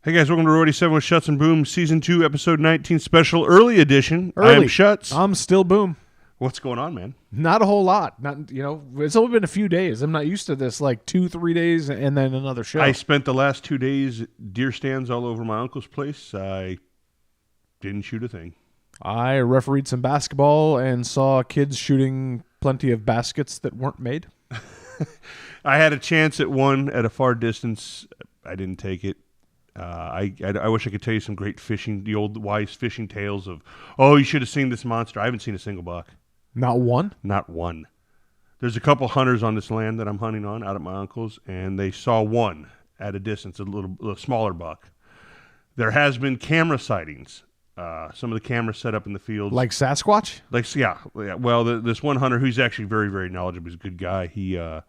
Hey guys, welcome to Roadie 7 with Schutz and Boom, Season 2, Episode 19, Special Early Edition. I'm Schutz. I'm still Boom. What's going on, man? Not a whole lot. It's only been a few days. I'm not used to this, like 2-3 days and then another show. I spent the last 2 days at deer stands all over my uncle's place. I didn't shoot a thing. I refereed some basketball and saw kids shooting plenty of baskets that weren't made. I had a chance at one at a far distance. I didn't take it. I wish I could tell you some great fishing, the old wise fishing tales of, oh, you should have seen this monster. I haven't seen a single buck. Not one? Not one. There's a couple hunters on this land that I'm hunting on out at my uncle's, and they saw one at a distance, a little smaller buck. There has been camera sightings. Some of the cameras set up in the fields. Like Sasquatch? Yeah. Well, this one hunter who's actually very, very knowledgeable, he's a good guy.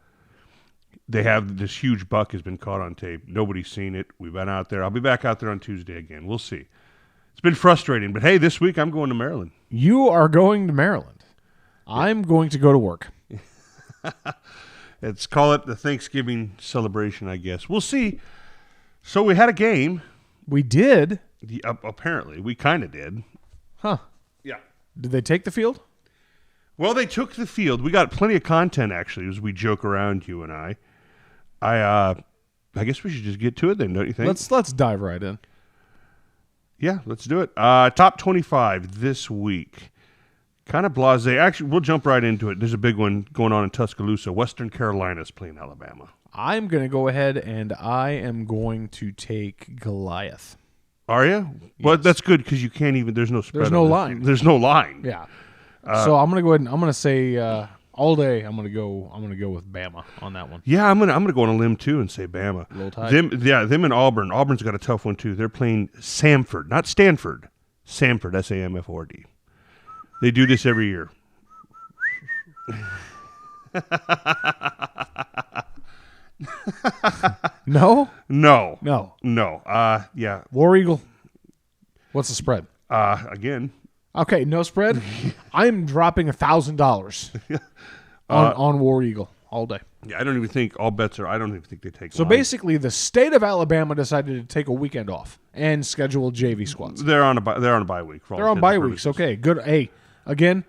They have this huge buck has been caught on tape. Nobody's seen it. We've been out there. I'll be back out there on Tuesday again. We'll see. It's been frustrating, but hey, this week I'm going to Maryland. You are going to Maryland. Yeah. I'm going to go to work. Let's call it the Thanksgiving celebration, I guess. We'll see. So we had a game. We did? Apparently. We kind of did. Huh. Yeah. Did they take the field? Well, they took the field. We got plenty of content, actually, as we joke around, you and I. I guess we should just get to it then, don't you think? Let's dive right in. Yeah, let's do it. Top 25 this week. Kind of blasé. Actually, we'll jump right into it. There's a big one going on in Tuscaloosa. Western Carolina's playing Alabama. I'm going to go ahead and I am going to take Goliath. Are you? Yes. Well, that's good because you can't even. There's no spread. There's no line. There's no line. Yeah. So I'm going to go ahead and I'm going to say all day. I'm going to go with Bama on that one. Yeah, I'm going to go on a limb too and say Bama. Roll Tide. Them and Auburn. Auburn's got a tough one too. They're playing Samford, not Stanford. Samford, Samford. They do this every year. No. Yeah. War Eagle. What's the spread? Again. Okay, no spread. I'm dropping $1,000 on War Eagle all day. Yeah, I don't even think all bets are. I don't even think they take. So basically, the state of Alabama decided to take a weekend off and schedule JV squads. They're on a bye week. They're on bye weeks. Okay, good. Hey, again,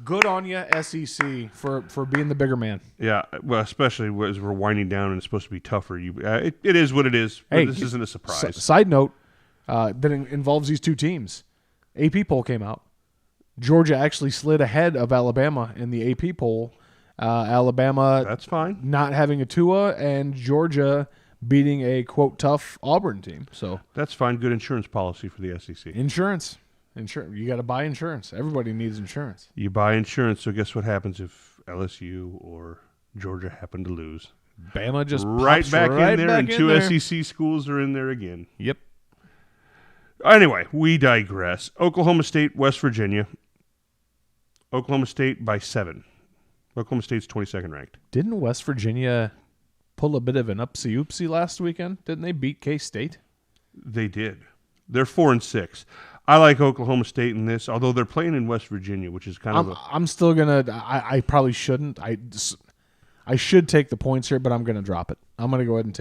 good on you, SEC, for being the bigger man. Yeah, well, especially as we're winding down and it's supposed to be tougher. It is what it is. Hey, this isn't a surprise. Side note that involves these two teams. AP poll came out. Georgia actually slid ahead of Alabama in the AP poll. Alabama, that's fine, not having a Tua, and Georgia beating a quote tough Auburn team. So that's fine. Good insurance policy for the SEC. Insurance. You got to buy insurance. Everybody needs insurance. You buy insurance. So guess what happens if LSU or Georgia happen to lose? Bama just right back in there, and two SEC schools are in there again. Yep. Anyway, we digress. Oklahoma State, West Virginia. Oklahoma State by 7. Oklahoma State's 22nd ranked. Didn't West Virginia pull a bit of an upsy-oopsie last weekend? Didn't they beat K-State? They did. They're 4-6. I like Oklahoma State in this, although they're playing in West Virginia, which is kind of I'm still going to – I probably shouldn't. I should take the points here, but I'm going to drop it. I'm going to go ahead and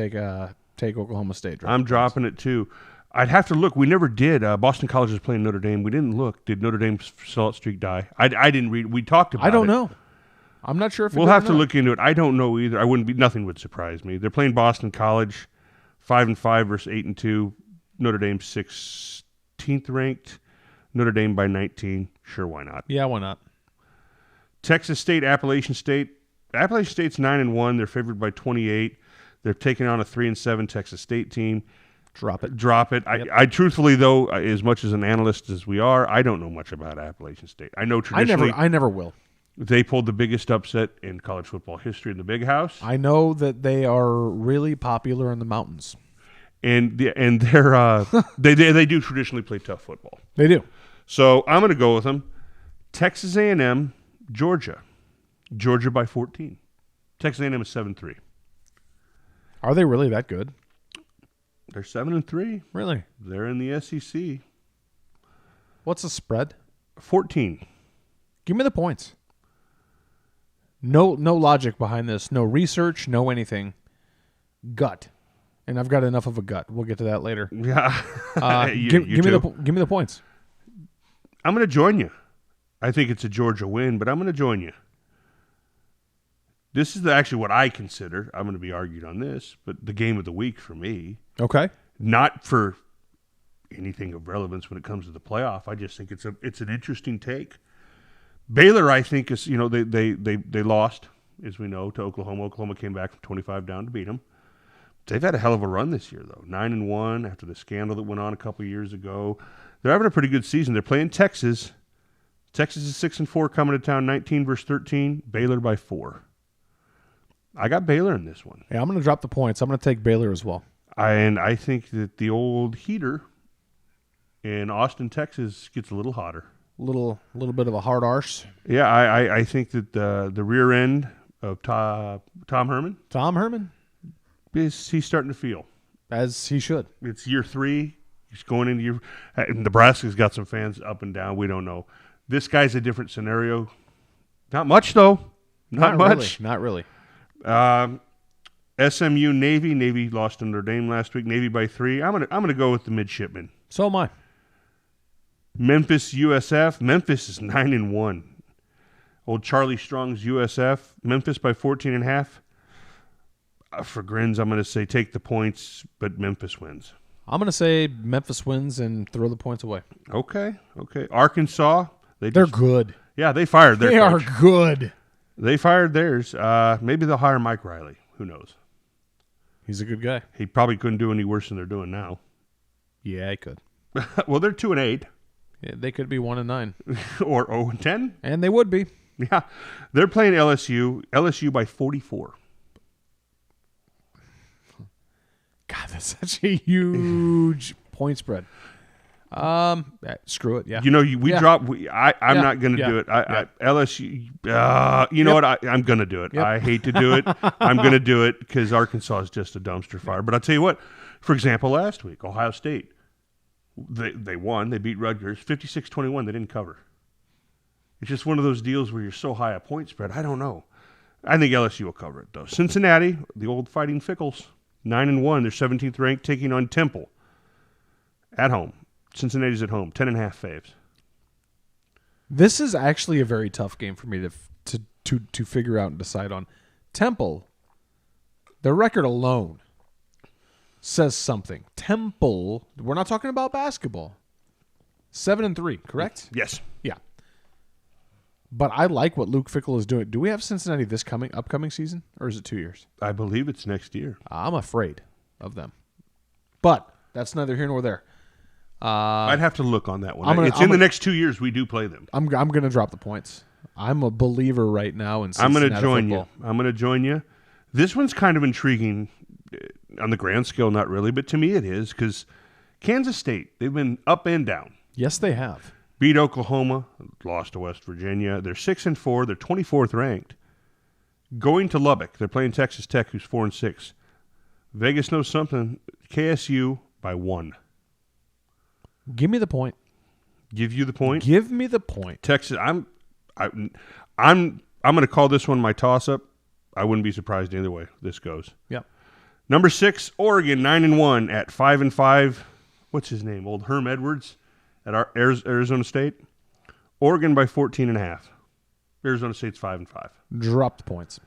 take Oklahoma State. I'm dropping it too. I'd have to look. We never did. Boston College is playing Notre Dame. We didn't look. Did Notre Dame's sellout streak die? I didn't read. We talked about it. I don't know. I'm not sure if we'll have to look into it. I don't know either. Nothing would surprise me. They're playing Boston College, 5-5 versus 8-2. Notre Dame 16th ranked. Notre Dame by 19. Sure, why not? Yeah, why not? Texas State, Appalachian State. Appalachian State's 9-1. They're favored by 28. They're taking on a 3-7 Texas State team. Drop it. Yep. I truthfully, though, as much as an analyst as we are, I don't know much about Appalachian State. I know traditionally I never will. They pulled the biggest upset in college football history in the Big House. I know that they are really popular in the mountains. And they're they do traditionally play tough football. They do. So I'm going to go with them. Texas A&M, Georgia. Georgia by 14. Texas A&M is 7-3. Are they really that good? They're 7-3. Really? They're in the SEC. What's the spread? 14. Give me the points. No logic behind this. No research. No anything. Gut. and I've got enough of a gut. We'll get to that later. Yeah. Give me the points. I'm going to join you. I think it's a Georgia win, but I'm going to join you. This is actually what I consider. I'm going to be argued on this, but the game of the week for me. Okay. Not for anything of relevance when it comes to the playoff. I just think it's an interesting take. Baylor, I think, is they lost, as we know, to Oklahoma. Oklahoma came back from 25 down to beat them. They've had a hell of a run this year, though. 9-1 after the scandal that went on a couple years ago. They're having a pretty good season. They're playing Texas. Texas is 6-4 coming to town, 19-13. Baylor by 4. I got Baylor in this one. Yeah, I'm going to drop the points. I'm going to take Baylor as well. And I think that the old heater in Austin, Texas gets a little hotter. Little bit of a hard arse. Yeah, I think that the rear end of Tom Herman. Tom Herman? He's starting to feel. As he should. It's year 3. He's going into year. Nebraska's got some fans up and down. We don't know. This guy's a different scenario. Not much, though. Not much. Not really. SMU Navy. Navy lost to Notre Dame last week. Navy by 3. I'm gonna go with the midshipmen. So am I. Memphis USF. Memphis is 9-1. Old Charlie Strong's USF. Memphis by 14.5. For grins, I'm going to say take the points, but Memphis wins. I'm going to say Memphis wins and throw the points away. Okay. Arkansas. They're good. Yeah, they fired their coach. They are good. They fired theirs. Maybe they'll hire Mike Riley. Who knows? He's a good guy. He probably couldn't do any worse than they're doing now. Yeah, he could. Well, they're 2-8. Yeah, they could be 1-9. Or 0-10. And they would be. Yeah. They're playing LSU. LSU by 44. God, that's such a huge point spread. Screw it. Yeah. We drop. I'm not going to do it. LSU. You know what? I'm going to do it. Yep. I hate to do it. I'm going to do it because Arkansas is just a dumpster fire. But I'll tell you what. For example, last week, Ohio State, they won. They beat Rutgers 56-21. They didn't cover. It's just one of those deals where you're so high a point spread. I don't know. I think LSU will cover it though. Cincinnati, the old Fighting Fickles, 9-1. They're 17th ranked, taking on Temple at home. Cincinnati's at home, 10.5 faves. This is actually a very tough game for me to figure out and decide on. Temple, their record alone says something. Temple, we're not talking about basketball. 7-3, correct? Yes. Yeah. But I like what Luke Fickell is doing. Do we have Cincinnati this upcoming season, or is it 2 years? I believe it's next year. I'm afraid of them. But that's neither here nor there. I'd have to look on that one. It's in the next 2 years we do play them. I'm going to drop the points. I'm a believer right now in Cincinnati I'm going to join football. you. I'm going to join you. This one's kind of intriguing on the grand scale, not really, but to me it is because Kansas State, they've been up and down. Yes, they have. Beat Oklahoma, lost to West Virginia. They're 6-4. They're 24th ranked. Going to Lubbock, they're playing Texas Tech, who's 4-6. Vegas knows something. KSU by 1. Give me the point. Give you the point. Give me the point. Texas. I'm going to call this one my toss-up. I wouldn't be surprised either way this goes. Yep. Number 6, Oregon, 9-1 at 5-5. What's his name? Old Herm Edwards at our Arizona State. Oregon by 14.5. Arizona State's 5-5. Drop the points.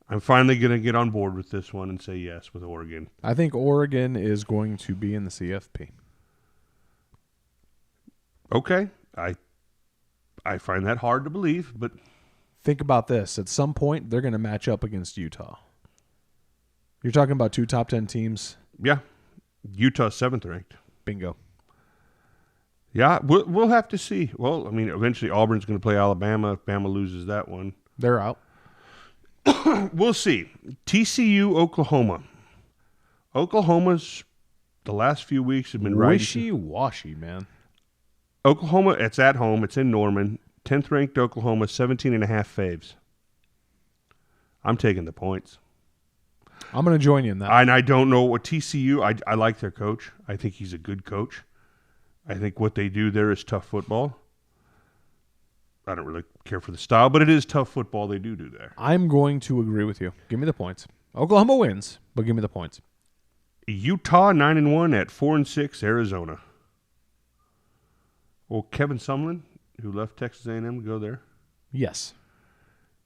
I'm finally going to get on board with this one and say yes with Oregon. I think Oregon is going to be in the CFP. Okay. I find that hard to believe, but think about this. At some point, they're going to match up against Utah. You're talking about 2 top 10 teams. Yeah. Utah's 7th ranked. Bingo. Yeah, we'll have to see. Well, I mean, eventually Auburn's going to play Alabama. If Bama loses that one, they're out. We'll see. TCU, Oklahoma. Oklahoma's the last few weeks have been wishy-washy, man. Oklahoma, it's at home. It's in Norman. 10th ranked Oklahoma, 17.5 faves. I'm taking the points. I'm going to join you in that. And I don't know what TCU, I like their coach. I think he's a good coach. I think what they do there is tough football. I don't really care for the style, but it is tough football they do there. I'm going to agree with you. Give me the points. Oklahoma wins, but give me the points. Utah 9-1 at 4-6 Arizona. Well, Kevin Sumlin, who left Texas A&M to go there. Yes.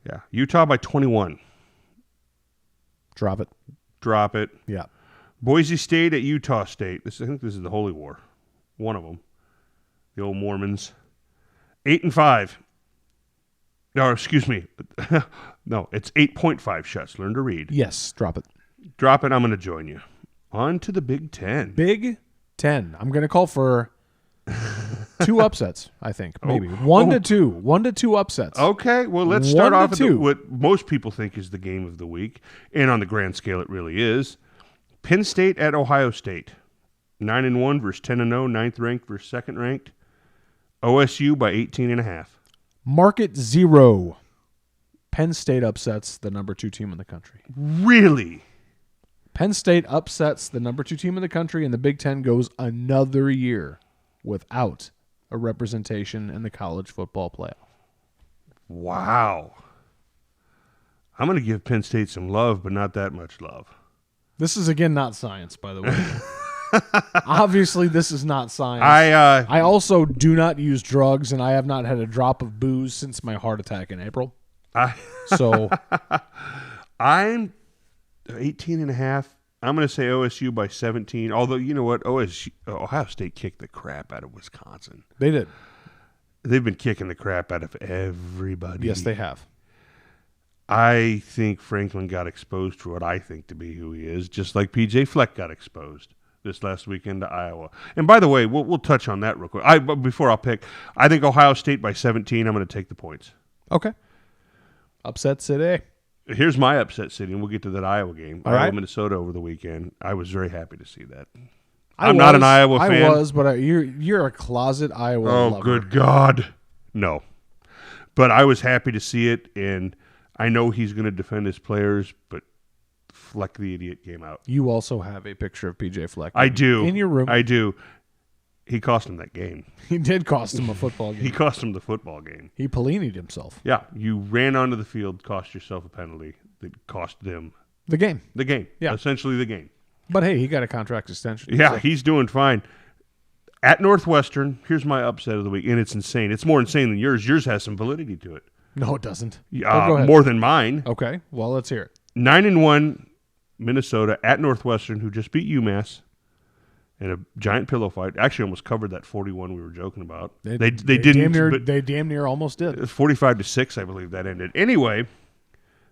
Yeah, Utah by 21. Drop it. Drop it. Yeah. Boise State at Utah State. I think this is the Holy War. One of them. The old Mormons. 8-5. No, excuse me. No, it's 8.5 Schutz. Learn to read. Yes, drop it. Drop it. I'm going to join you. On to the Big Ten. Big Ten. I'm going to call for 2 upsets, I think. Maybe. 1 to 2. 1 to 2 upsets. Okay, well, let's start 1 to off with 2. what most people think is the game of the week. And on the grand scale, it really is. Penn State at Ohio State. 9-1 versus 10-0. 9th ranked versus 2nd ranked. OSU by 18.5. Market 0. Penn State upsets the number 2 team in the country. Really? Penn State upsets the number 2 team in the country, and the Big Ten goes another year without a representation in the college football playoff. Wow. I'm going to give Penn State some love, but not that much love. This is, again, not science, by the way. Obviously, this is not science. I also do not use drugs, and I have not had a drop of booze since my heart attack in April. So I'm 18.5. I'm going to say OSU by 17. Although, you know what? Ohio State kicked the crap out of Wisconsin. they did. They've been kicking the crap out of everybody. Yes, they have. I think Franklin got exposed for what I think to be who he is, just like P.J. Fleck got exposed this last weekend to Iowa. And by the way, we'll touch on that real quick. But before I'll pick, I think Ohio State by 17. I'm going to take the points. Okay. Upset City. Here's my upset city, and we'll get to that Iowa game. All right. Iowa, Minnesota over the weekend. I was very happy to see that. I'm not an Iowa fan. I was, but you're a closet Iowa lover. Oh, good God. No. But I was happy to see it, and I know he's going to defend his players, but Fleck the idiot came out. You also have a picture of PJ Fleck. I do. In your room. I do. He cost him that game. He did cost him a football game. He cost him the football game. He Pellini'd himself. Yeah, you ran onto the field, cost yourself a penalty that cost them The game. the game. Yeah. Essentially the game. But hey, he got a contract extension. Yeah, so. he's doing fine. At Northwestern, here's my upset of the week, and it's insane. It's more insane than yours. Yours has some validity to it. No, it doesn't. Go ahead. More than mine. Okay, well, let's hear it. 9-1 Minnesota at Northwestern, who just beat UMass in a giant pillow fight. Actually, almost covered that 41 we were joking about. They didn't. They damn near almost did. 45-6, I believe that ended. Anyway,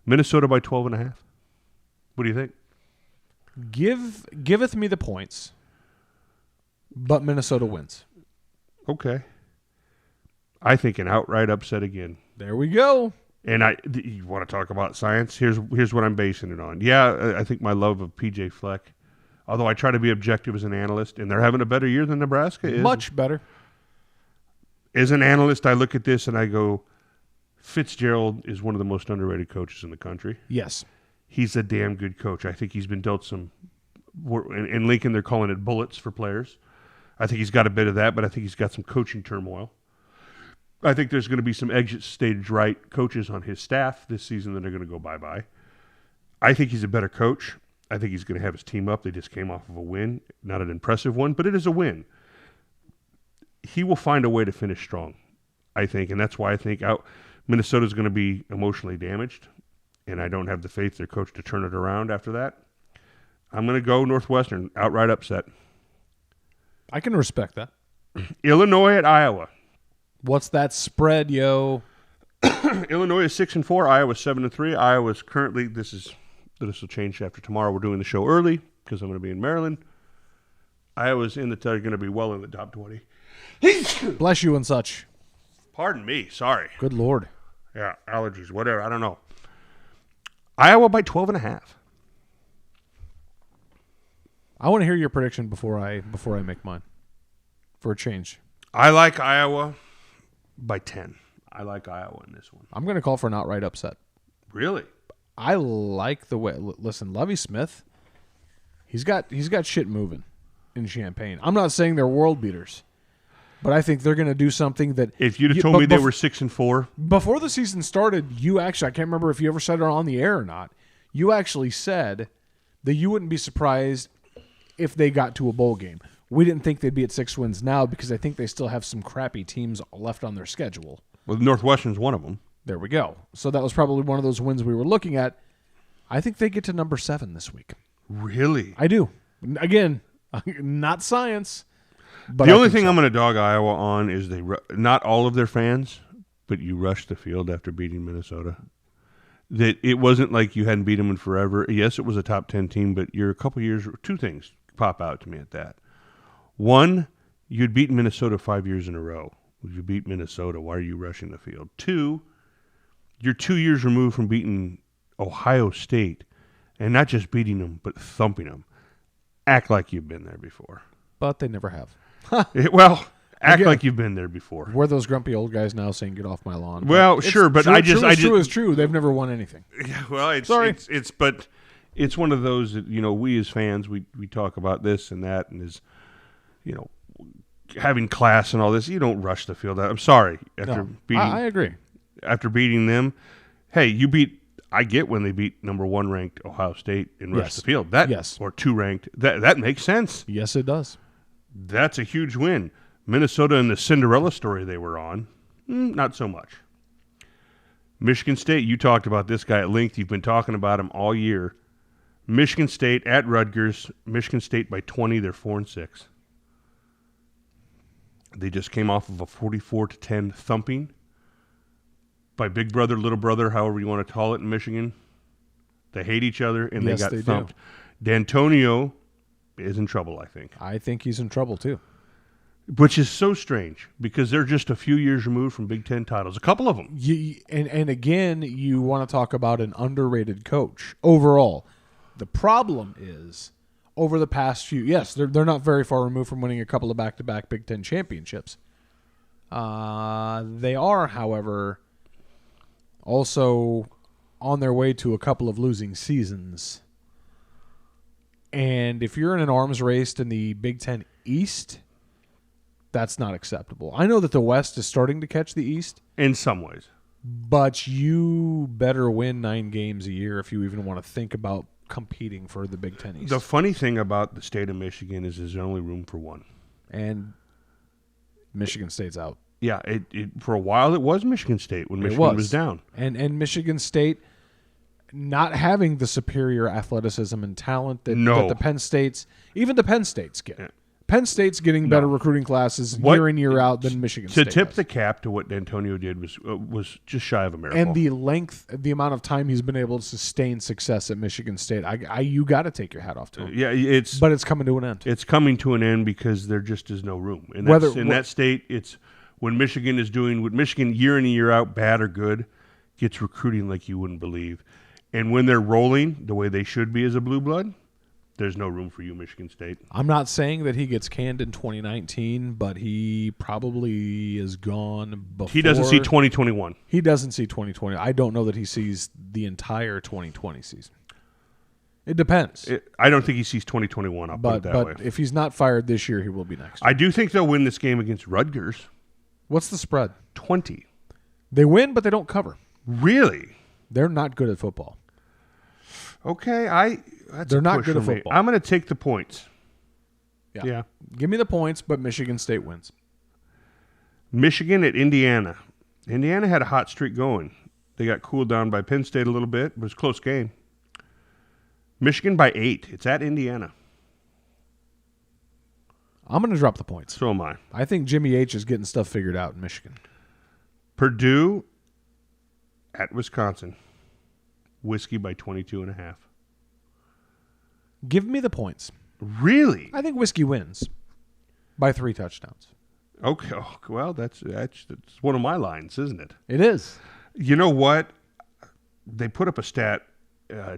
Minnesota by 12.5. What do you think? Giveth me the points, but Minnesota wins. Okay. I think an outright upset again. There we go. And you want to talk about science? Here's what I'm basing it on. Yeah, I think my love of P.J. Fleck, although I try to be objective as an analyst, and they're having a better year than Nebraska is. Much better. As an analyst, I look at this and I go, Fitzgerald is one of the most underrated coaches in the country. Yes. He's a damn good coach. I think he's been dealt some, in Lincoln they're calling it bullets for players. I think he's got a bit of that, but I think he's got some coaching turmoil. I think there's going to be some exit stage right coaches on his staff this season that are going to go bye-bye. I think he's a better coach. I think he's going to have his team up. They just came off of a win. Not an impressive one, but it is a win. He will find a way to finish strong, I think, and that's why I think Minnesota's going to be emotionally damaged, and I don't have the faith their coach to turn it around after that. I'm going to go Northwestern, outright upset. I can respect that. Illinois at Iowa. What's that spread, yo? Illinois is 6-4. Iowa 7-3. Iowa's currently this will change after tomorrow. We're doing the show early because I'm going to be in Maryland. Iowa's going to be well in the top 20. Bless you and such. Pardon me. Sorry. Good Lord. Yeah, allergies, whatever. I don't know. Iowa by 12.5. I want to hear your prediction before I make mine. For a change. I like Iowa by 10. I like Iowa in this one. I'm going to call for an outright upset. Really? I like the way. Listen, Lovie Smith, he's got shit moving in Champaign. I'm not saying they're world beaters, but I think they're going to do something that. If you'd have told me they were 6-4 before the season started, I can't remember if you ever said it on the air or not. You actually said that you wouldn't be surprised if they got to a bowl game. We didn't think they'd be at 6 wins now because I think they still have some crappy teams left on their schedule. Well, Northwestern's one of them. There we go. So that was probably one of those wins we were looking at. I think they get to number 7 this week. Really? I do. Again, not science. But the only thing I'm going to dog Iowa on is not all of their fans, but you rushed the field after beating Minnesota. That it wasn't like you hadn't beat them in forever. Yes, it was a top 10 team, but you're a couple years. Two things pop out to me at that. One, you'd beaten Minnesota 5 years in a row. You beat Minnesota. Why are you rushing the field? Two, you're 2 years removed from beating Ohio State, and not just beating them, but thumping them. Act like you've been there before. But they never have. Act like you've been there before. We're those grumpy old guys now saying, "Get off my lawn." Well, sure, but true is true. They've never won anything. Yeah, well, it's one of those that we as fans we talk about this and that and having class and all this. You don't rush the field out. I'm sorry. I agree. After beating them, hey, I get when they beat number 1 ranked Ohio State and rush the field. Or 2 ranked. That makes sense. Yes, it does. That's a huge win. Minnesota and the Cinderella story they were on, not so much. Michigan State, you talked about this guy at length. You've been talking about him all year. Michigan State at Rutgers. Michigan State by 20. They're 4-6. They just came off of a 44-10 thumping by big brother, little brother, however you want to call it in Michigan. They hate each other, and they got thumped. D'Antonio is in trouble, I think. I think he's in trouble, too. Which is so strange because they're just a few years removed from Big Ten titles. A couple of them. And again, you want to talk about an underrated coach overall. The problem is, over the past few, yes, they're not very far removed from winning a couple of back-to-back Big Ten championships. They are, however, also on their way to a couple of losing seasons. And if you're in an arms race in the Big Ten East, that's not acceptable. I know that the West is starting to catch the East. In some ways. But you better win 9 games a year if you even want to think about competing for the Big Ten East. The funny thing about the state of Michigan is there's only room for one. And Michigan State's out. Yeah, for a while it was Michigan State when Michigan was down. And Michigan State not having the superior athleticism and talent that the Penn States, even the Penn States get. Yeah. Penn State's getting better recruiting classes year in, year out than Michigan State. To tip the cap to what D'Antonio did was just shy of a miracle. And the amount of time he's been able to sustain success at Michigan State, you got to take your hat off to him. Yeah, but it's coming to an end. It's coming to an end because there just is no room in that state. It's when Michigan is doing what Michigan year in and year out, bad or good, gets recruiting like you wouldn't believe. And when they're rolling the way they should be as a blue blood, there's no room for you, Michigan State. I'm not saying that he gets canned in 2019, but he probably is gone before. He doesn't see 2021. He doesn't see 2020. I don't know that he sees the entire 2020 season. It depends. I don't think he sees 2021. I'll put it that way. But if he's not fired this year, he will be next year. I do think they'll win this game against Rutgers. What's the spread? 20. They win, but they don't cover. Really? They're not good at football. Okay, they're not good at football. I'm going to take the points. Yeah. Give me the points, but Michigan State wins. Michigan at Indiana. Indiana had a hot streak going. They got cooled down by Penn State a little bit, but it was a close game. Michigan by 8. It's at Indiana. I'm going to drop the points. So am I. I think Jimmy H is getting stuff figured out in Michigan. Purdue at Wisconsin. Whiskey by 22.5. Give me the points. Really? I think Whiskey wins by 3 touchdowns. Okay. Oh, well, that's one of my lines, isn't it? It is. You know what? They put up a stat.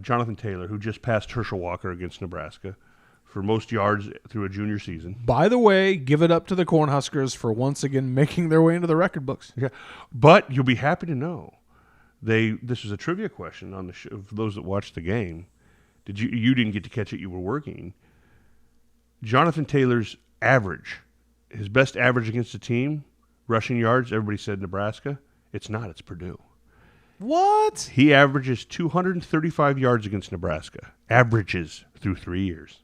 Jonathan Taylor, who just passed Herschel Walker against Nebraska for most yards through a junior season. By the way, give it up to the Cornhuskers for once again making their way into the record books. Yeah, but you'll be happy to know. This was a trivia question on the show for those that watched the game. You didn't get to catch it? You were working. Jonathan Taylor's average, his best average against a team, rushing yards. Everybody said Nebraska. It's not. It's Purdue. What? He averages 235 yards against Nebraska. Averages through 3 years.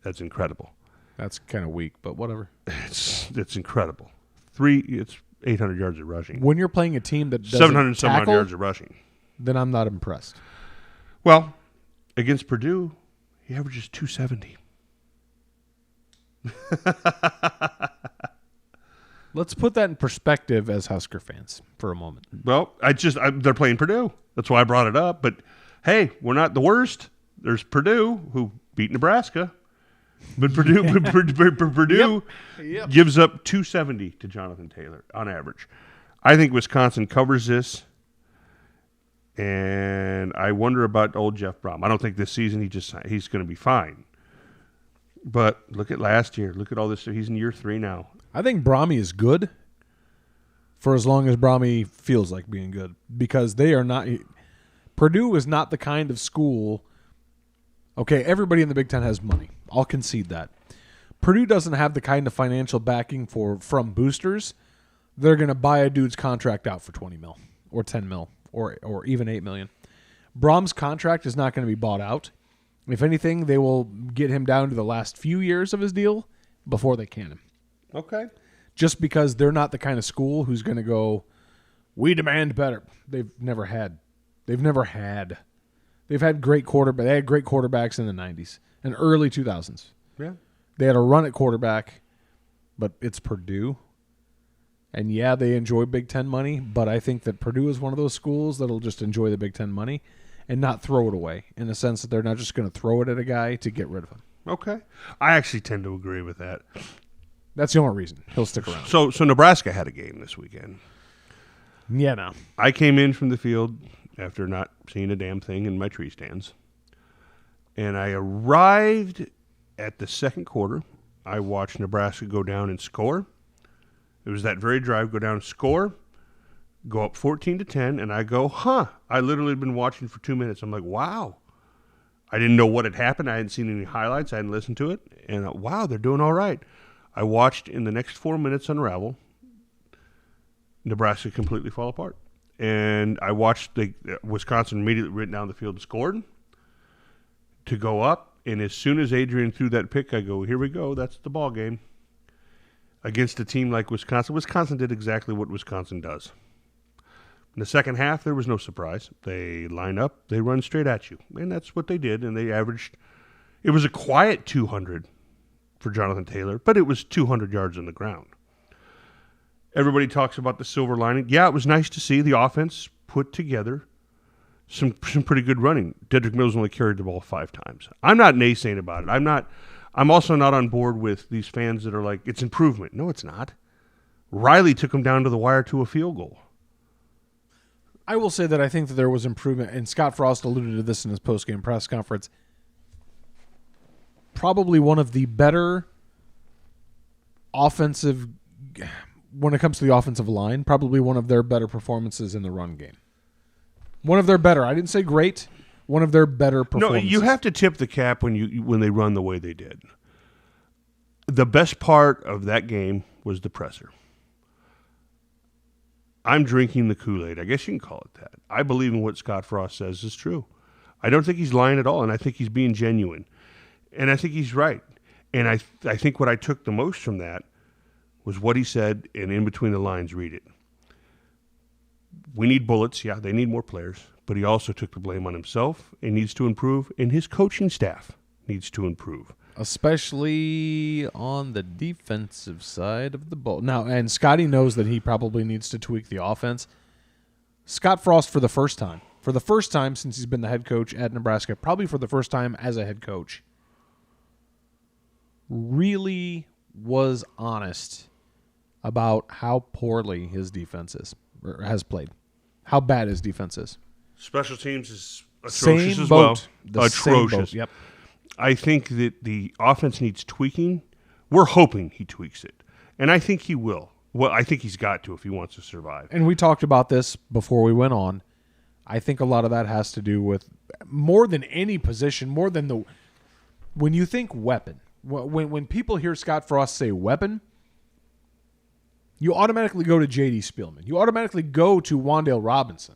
That's incredible. That's kind of weak, but whatever. It's incredible. It's 800 yards of rushing. When you're playing a team that doesn't 700 some odd tackle, yards of rushing. then I'm not impressed. Well, against Purdue, he averages 270. Let's put that in perspective as Husker fans for a moment. Well, they're playing Purdue. That's why I brought it up. But, hey, we're not the worst. There's Purdue, who beat Nebraska. But Purdue Yep. gives up 270 to Jonathan Taylor on average. I think Wisconsin covers this. And I wonder about old Jeff Brom. I don't think this season he's going to be fine. But look at last year. Look at all this. He's in year 3 now. I think Brahmy is good for as long as Brahmy feels like being good, because they are not. Purdue is not the kind of school. Okay, everybody in the Big Ten has money. I'll concede that. Purdue doesn't have the kind of financial backing from boosters. They're going to buy a dude's contract out for $20 million or $10 million or even $8 million. Brahm's contract is not going to be bought out. If anything, they will get him down to the last few years of his deal before they can him. Okay. Just because they're not the kind of school who's going to go, we demand better. They've never had. They've had great quarterbacks. They had great quarterbacks in the 90s and early 2000s. Yeah. They had a run at quarterback, but it's Purdue. And, yeah, they enjoy Big Ten money, but I think that Purdue is one of those schools that'll just enjoy the Big Ten money and not throw it away, in the sense that they're not just going to throw it at a guy to get rid of him. Okay. I actually tend to agree with that. That's the only reason he'll stick around. So Nebraska had a game this weekend. Yeah, no. I came in from the field after not seeing a damn thing in my tree stands. And I arrived at the second quarter. I watched Nebraska go down and score. It was that very drive, go down and score, go up 14-10, and I go, I literally had been watching for 2 minutes. I'm like, wow. I didn't know what had happened. I hadn't seen any highlights. I hadn't listened to it. And wow, they're doing all right. I watched in the next 4 minutes unravel, Nebraska completely fall apart. And I watched Wisconsin immediately went down the field and scored to go up. And as soon as Adrian threw that pick, I go, here we go. That's the ball game. Against a team like Wisconsin. Wisconsin did exactly what Wisconsin does. In the second half, there was no surprise. They line up, they run straight at you. And that's what they did. And they averaged, it was a quiet 200 for Jonathan Taylor, but it was 200 yards on the ground. Everybody talks about the silver lining. Yeah, it was nice to see the offense put together some pretty good running. Dedrick Mills only carried the ball 5 times. I'm not naysaying about it. I'm also not on board with these fans that are like, it's improvement. No, it's not. Riley took him down to the wire to a field goal. I will say that I think that there was improvement, and Scott Frost alluded to this in his post-game press conference. Probably one of the better offensive, when it comes to the offensive line, probably one of their better performances in the run game. One of their better. I didn't say great. One of their better performances. No, you have to tip the cap when they run the way they did. The best part of that game was the presser. I'm drinking the Kool-Aid. I guess you can call it that. I believe in what Scott Frost says is true. I don't think he's lying at all, and I think he's being genuine. And I think he's right. And I think what I took the most from that was what he said, and in between the lines, read it. We need bullets. Yeah, they need more players. But he also took the blame on himself and needs to improve, and his coaching staff needs to improve. Especially on the defensive side of the ball. Now, and Scotty knows that he probably needs to tweak the offense. Scott Frost, for the first time since he's been the head coach at Nebraska, probably for the first time as a head coach, really was honest about how poorly his defense is, or has played, how bad his defense is. Special teams is atrocious as well. Atrocious. Yep. I think that the offense needs tweaking. We're hoping he tweaks it. And I think he will. Well, I think he's got to if he wants to survive. And we talked about this before we went on. I think a lot of that has to do with more than any position, more than the – when you think weapon, when people hear Scott Frost say weapon, you automatically go to J.D. Spielman. You automatically go to Wan'Dale Robinson.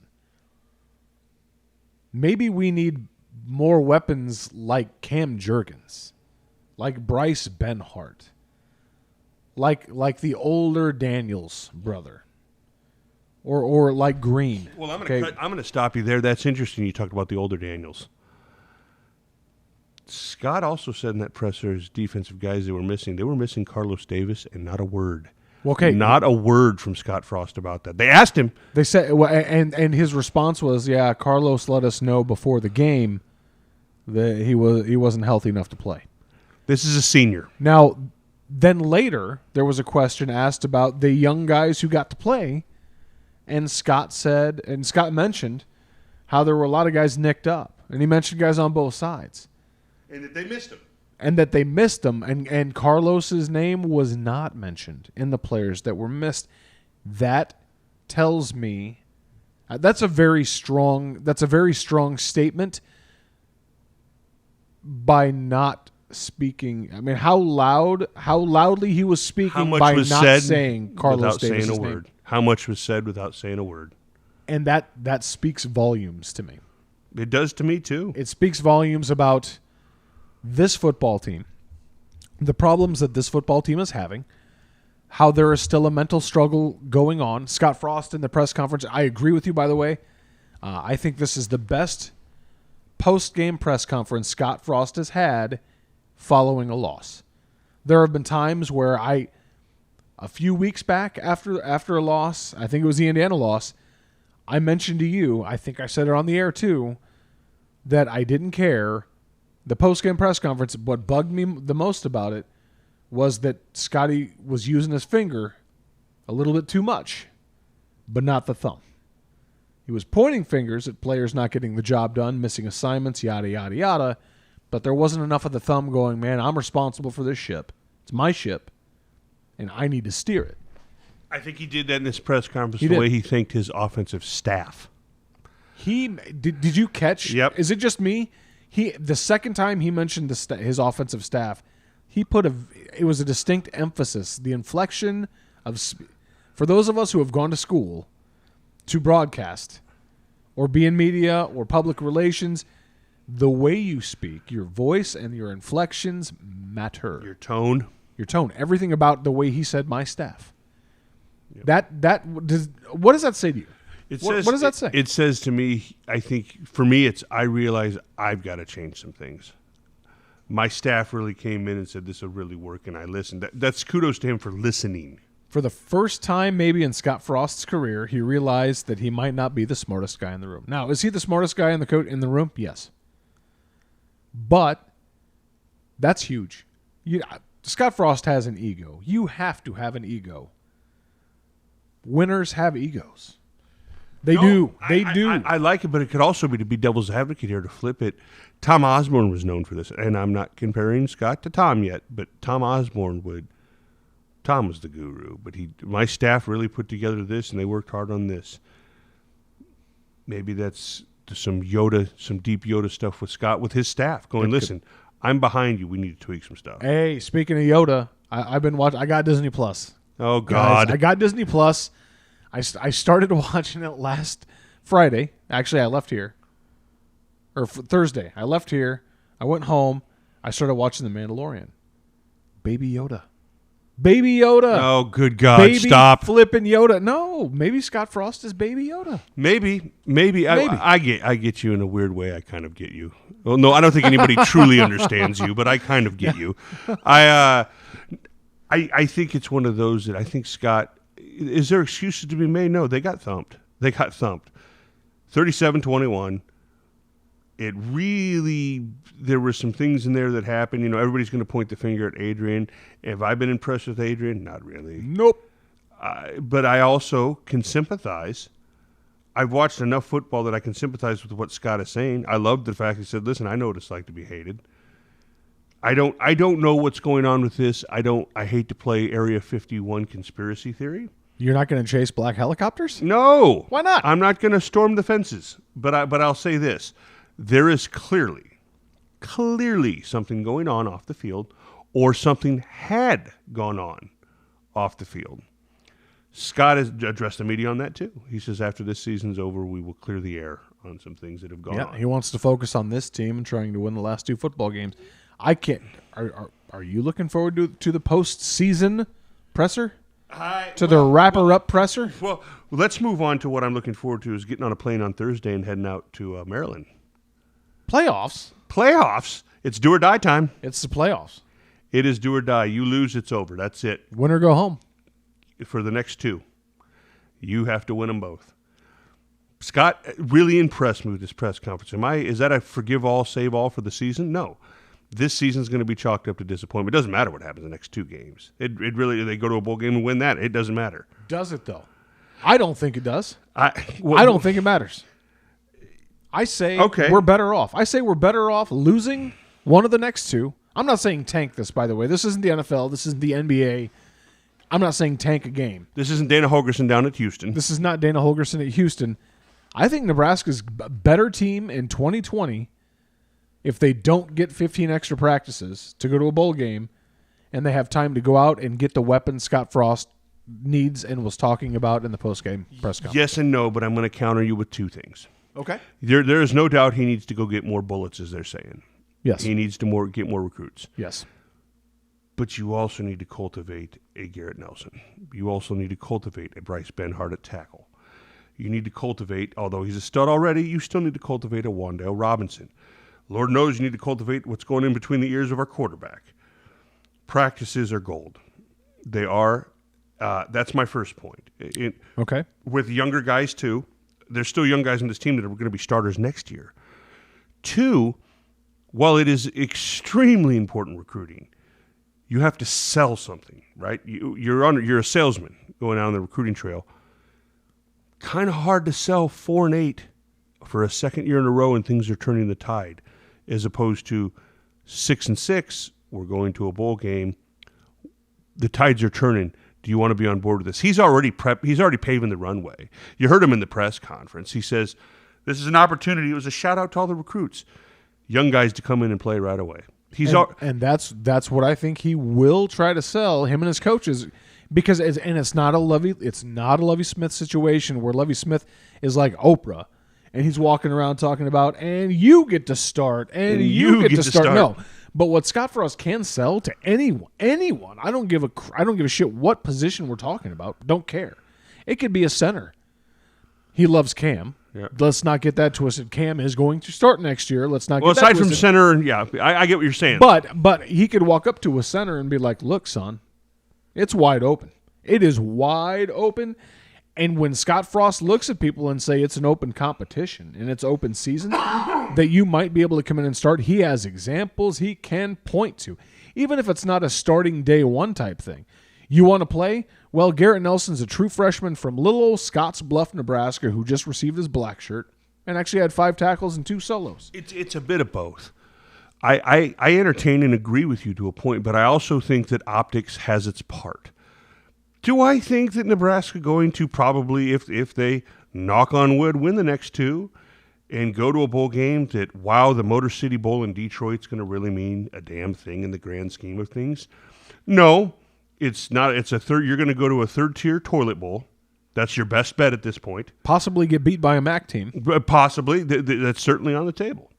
Maybe we need more weapons like Cam Jurgens, like Bryce Benhart, like the older Daniels brother, or like Green. Well, I'm gonna stop you there. That's interesting. You talked about the older Daniels. Scott also said in that presser, his defensive guys they were missing Carlos Davis, and not a word. Okay, not a word from Scott Frost about that. They asked him. They said, and his response was, "Yeah, Carlos let us know before the game that he wasn't healthy enough to play." This is a senior. Now, then later there was a question asked about the young guys who got to play, and Scott mentioned how there were a lot of guys nicked up, and he mentioned guys on both sides, and that they missed him. And Carlos's name was not mentioned in the players that were missed. That tells me that's a very strong statement by not speaking. I mean, how loudly he was speaking by not saying Carlos Davis' name. Word. How much was said without saying a word. And that speaks volumes to me. It does to me too. It speaks volumes about this football team, the problems that this football team is having, how there is still a mental struggle going on. Scott Frost in the press conference, I agree with you, by the way. I think this is the best post-game press conference Scott Frost has had following a loss. There have been times where a few weeks back after a loss, I think it was the Indiana loss, I mentioned to you, I think I said it on the air too, that I didn't care. The post-game press conference, what bugged me the most about it was that Scotty was using his finger a little bit too much, but not the thumb. He was pointing fingers at players not getting the job done, missing assignments, yada, yada, yada, but there wasn't enough of the thumb going, man, I'm responsible for this ship. It's my ship, and I need to steer it. I think he did that in this press conference way he thanked his offensive staff. Did you catch? Yep. Is it just me? The second time he mentioned his offensive staff, it was a distinct emphasis. The inflection of for those of us who have gone to school to broadcast or be in media or public relations, the way you speak, your voice and your inflections matter. Your tone, everything about the way he said my staff. Yep. What does that say to you? What does that say? It says to me, I think, for me, I realize I've got to change some things. My staff really came in and said, this will really work, and I listened. That's kudos to him for listening. For the first time maybe in Scott Frost's career, he realized that he might not be the smartest guy in the room. Now, is he the smartest guy in the room? Yes. But that's huge. Scott Frost has an ego. You have to have an ego. Winners have egos. They do. I like it, but it could also be, to be devil's advocate here, to flip it. Tom Osborne was known for this, and I'm not comparing Scott to Tom yet, but Tom was the guru, but my staff really put together this, and they worked hard on this. Maybe that's some deep Yoda stuff with Scott, with his staff, going, listen, I'm behind you. We need to tweak some stuff. Hey, speaking of Yoda, I've been watching. I got Disney Plus. Oh, God. Guys, I got Disney Plus. I started watching it last Friday. Actually, I left here. Or Thursday. I left here. I went home. I started watching The Mandalorian. Baby Yoda. Oh, good God. Baby stop. Flipping Yoda. No, maybe Scott Frost is Baby Yoda. Maybe. I get you in a weird way. I kind of get you. Well, no, I don't think anybody truly understands you, but I kind of get you. I think it's one of those that I think Scott... Is there excuses to be made? No, they got thumped. 37-21. It really, there were some things in there that happened. Everybody's going to point the finger at Adrian. Have I been impressed with Adrian? Not really. Nope. But I also can sympathize. I've watched enough football that I can sympathize with what Scott is saying. I love the fact he said, listen, I know what it's like to be hated. I don't know what's going on with this. I hate to play Area 51 conspiracy theory. You're not going to chase black helicopters? No. Why not? I'm not going to storm the fences. But I'll say this. There is clearly something going on off the field, or something had gone on off the field. Scott has addressed the media on that too. He says after this season's over, we will clear the air on some things that have gone on. He wants to focus on this team and trying to win the last two football games. I can't. Are you looking forward to the postseason presser? To the wrapper-up presser? Well, let's move on to what I'm looking forward to is getting on a plane on Thursday and heading out to Maryland. Playoffs? Playoffs. It's do or die time. It's the playoffs. It is do or die. You lose, it's over. That's it. Win or go home. For the next two, you have to win them both. Scott really impressed me with this press conference. Is that a forgive all, save all for the season? No. This season's going to be chalked up to disappointment. It doesn't matter what happens in the next two games. It really, they go to a bowl game and win that. It doesn't matter. Does it, though? I don't think it does. I don't think it matters. I say we're better off. I say we're better off losing one of the next two. I'm not saying tank this, by the way. This isn't the NFL. This isn't the NBA. I'm not saying tank a game. This isn't Dana Holgorsen down at Houston. This is not Dana Holgorsen at Houston. I think Nebraska's a better team in 2020 if they don't get 15 extra practices to go to a bowl game and they have time to go out and get the weapons Scott Frost needs and was talking about in the postgame press conference. Yes and no, but I'm going to counter you with two things. Okay. There is no doubt he needs to go get more bullets, as they're saying. Yes. He needs to get more recruits. Yes. But you also need to cultivate a Garrett Nelson. You also need to cultivate a Bryce Benhart at tackle. You need to cultivate, although he's a stud already, you still need to cultivate a Wan'Dale Robinson. Lord knows you need to cultivate what's going in between the ears of our quarterback. Practices are gold. They are. That's my first point. Okay. With younger guys, too. There's still young guys on this team that are going to be starters next year. Two, while it is extremely important recruiting, you have to sell something, right? You're a salesman going down the recruiting trail. Kind of hard to sell 4-8 for a second year in a row and things are turning the tide, as opposed to 6-6. We're going to a bowl game. The tides are turning. Do you want to be on board with this? He's already paving the runway. You heard him in the press conference. He says, this is an opportunity. It was a shout out to all the recruits, young guys to come in and play right away. And that's what I think he will try to sell, him and his coaches, because it's not a Lovie Smith situation where Lovie Smith is like Oprah and he's walking around talking about and you get to start and you get to start. No. But what Scott Frost can sell to anyone, I don't give a shit what position we're talking about. Don't care. It could be a center. He loves Cam. Yeah. Let's not get that twisted. Cam is going to start next year. Let's not. Well, get that aside from twisted. center, yeah, I get what you're saying. But he could walk up to a center and be like, "Look, son, it's wide open. It is wide open." And when Scott Frost looks at people and say it's an open competition and it's open season, that you might be able to come in and start, he has examples he can point to, even if it's not a starting day one type thing. You want to play? Well, Garrett Nelson's a true freshman from little old Scotts Bluff, Nebraska, who just received his black shirt and actually had 5 tackles and 2 solos. It's a bit of both. I entertain and agree with you to a point, but I also think that optics has its part. Do I think that Nebraska going to probably, if they knock on wood, win the next 2 and go to a bowl game that, wow, the Motor City Bowl in Detroit's going to really mean a damn thing in the grand scheme of things? No, it's not. It's a third. You're going to go to a third-tier toilet bowl. That's your best bet at this point. Possibly get beat by a MAC team. Possibly. That's certainly on the table.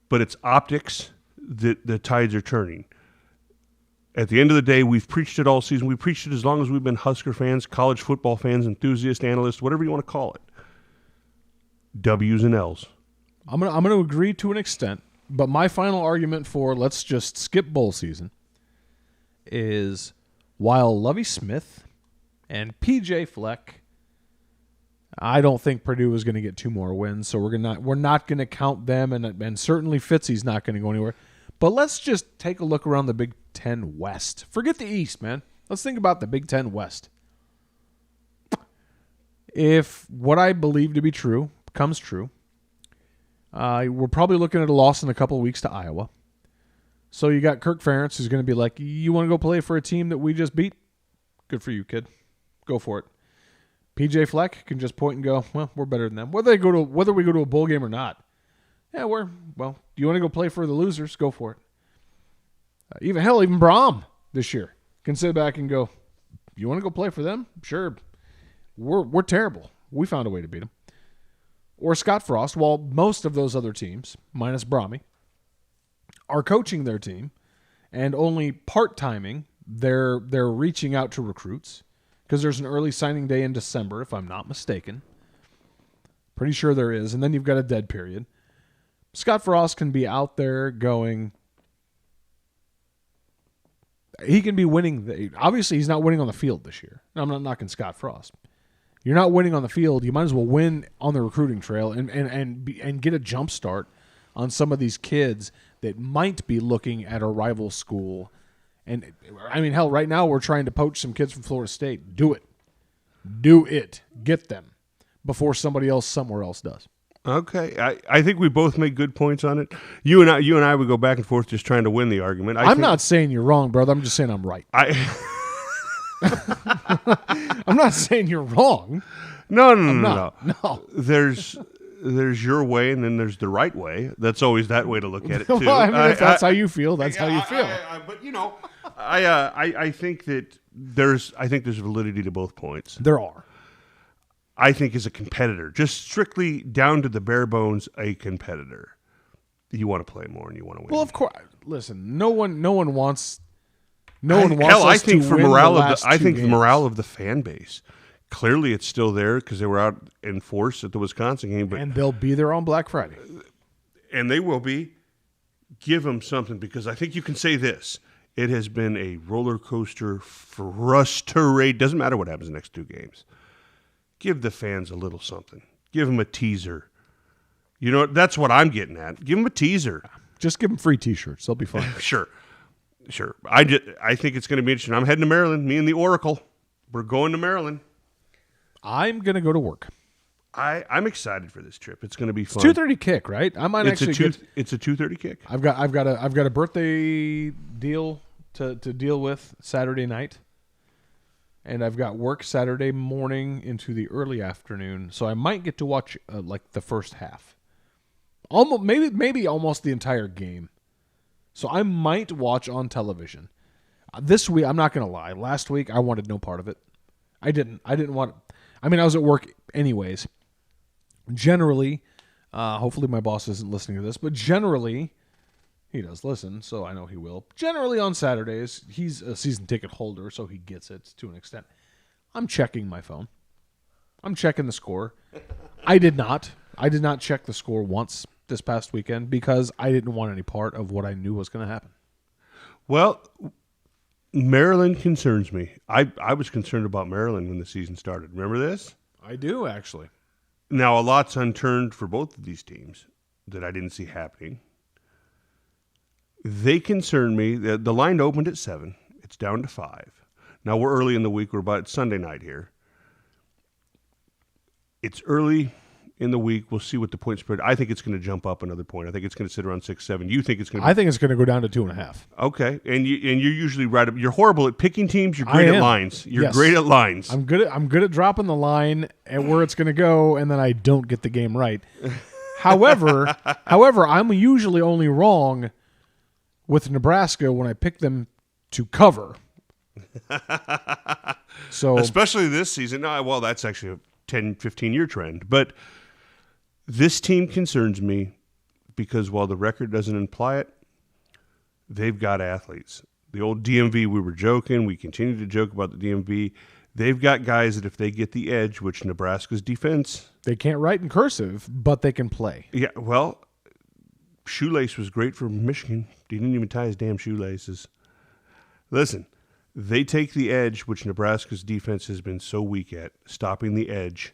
But it's optics that the tides are turning. At the end of the day, we've preached it all season. We've preached it as long as we've been Husker fans, college football fans, enthusiasts, analysts, whatever you want to call it. W's and L's. I'm gonna agree to an extent, but my final argument for let's just skip bowl season is while Lovie Smith and PJ Fleck, I don't think Purdue is going to get 2 more wins, so we're not going to count them, and certainly Fitzy's not going to go anywhere. But let's just take a look around the Big Ten West. Forget the East, man. Let's think about the Big Ten West. If what I believe to be true comes true, we're probably looking at a loss in a couple of weeks to Iowa. So you got Kirk Ferentz, who's going to be like, you want to go play for a team that we just beat? Good for you, kid. Go for it. PJ Fleck can just point and go, well, we're better than them. Whether we go to a bowl game or not. Yeah, do you want to go play for the losers? Go for it. Even Braum this year can sit back and go, you want to go play for them? Sure. We're terrible. We found a way to beat them. Or Scott Frost, while most of those other teams, minus Brahmy, are coaching their team and only part-timing. They're reaching out to recruits because there's an early signing day in December, if I'm not mistaken. Pretty sure there is. And then you've got a dead period. Scott Frost can be out there going. He can be winning. Obviously, he's not winning on the field this year. I'm not knocking Scott Frost. You're not winning on the field. You might as well win on the recruiting trail and get a jump start on some of these kids that might be looking at a rival school. And, I mean, hell, right now we're trying to poach some kids from Florida State. Do it. Do it. Get them before somebody else somewhere else does. Okay. I think we both make good points on it. You and I would go back and forth just trying to win the argument. I'm not saying you're wrong, brother. I'm just saying I'm right. I'm not saying you're wrong. No. There's your way, and then there's the right way. That's always that way to look at it too. Well, I mean, if that's how you feel, that's how you feel. But I think that there's validity to both points. There are. I think as a competitor, just strictly down to the bare bones, a competitor, you want to play more and you want to win. Well, of course. Listen, no one wants. Hell, I think for morale the morale of the fan base. Clearly, it's still there because they were out in force at the Wisconsin game, and they'll be there on Black Friday, and they will be. Give them something, because I think you can say this: it has been a roller coaster frustrate. Doesn't matter what happens in the next 2 games. Give the fans a little something. Give them a teaser. You know, that's what I'm getting at. Give them a teaser. Just give them free T-shirts. They'll be fine. Sure. I think it's going to be interesting. I'm heading to Maryland. Me and the Oracle. We're going to Maryland. I'm going to go to work. I'm excited for this trip. It's going to be fun. It's 2:30 kick, right? I might It's a 2:30 kick. I've got a birthday deal to deal with Saturday night. And I've got work Saturday morning into the early afternoon, so I might get to watch like the first half, maybe almost the entire game. So I might watch on television. This week, I'm not gonna lie. Last week, I wanted no part of it. I didn't want. I mean, I was at work anyways. Generally, hopefully my boss isn't listening to this, but generally. He does listen, so I know he will. Generally on Saturdays, he's a season ticket holder, so he gets it to an extent. I'm checking my phone. I'm checking the score. I did not check the score once this past weekend because I didn't want any part of what I knew was going to happen. Well, Maryland concerns me. I was concerned about Maryland when the season started. Remember this? I do, actually. Now, a lot's unturned for both of these teams that I didn't see happening. They concern me. The line opened at 7. It's down to 5. Now, we're early in the week. We're about Sunday night here. It's early in the week. We'll see what the point spread. I think it's going to jump up another point. I think it's going to sit around 6, 7. You think it's going to? I think it's going to go down to 2.5. Okay, and you're usually right up. You're horrible at picking teams. You're great at lines. You're great at lines. I'm good at dropping the line and where it's going to go, and then I don't get the game right. However, I'm usually only wrong with Nebraska when I pick them to cover. So especially this season. Well, that's actually a 10, 15-year trend. But this team concerns me because while the record doesn't imply it, they've got athletes. The old DMV, we were joking. We continue to joke about the DMV. They've got guys that if they get the edge, which Nebraska's defense. They can't write in cursive, but they can play. Yeah, well, Shoelace was great for Michigan. He didn't even tie his damn shoelaces. Listen, they take the edge, which Nebraska's defense has been so weak at, stopping the edge.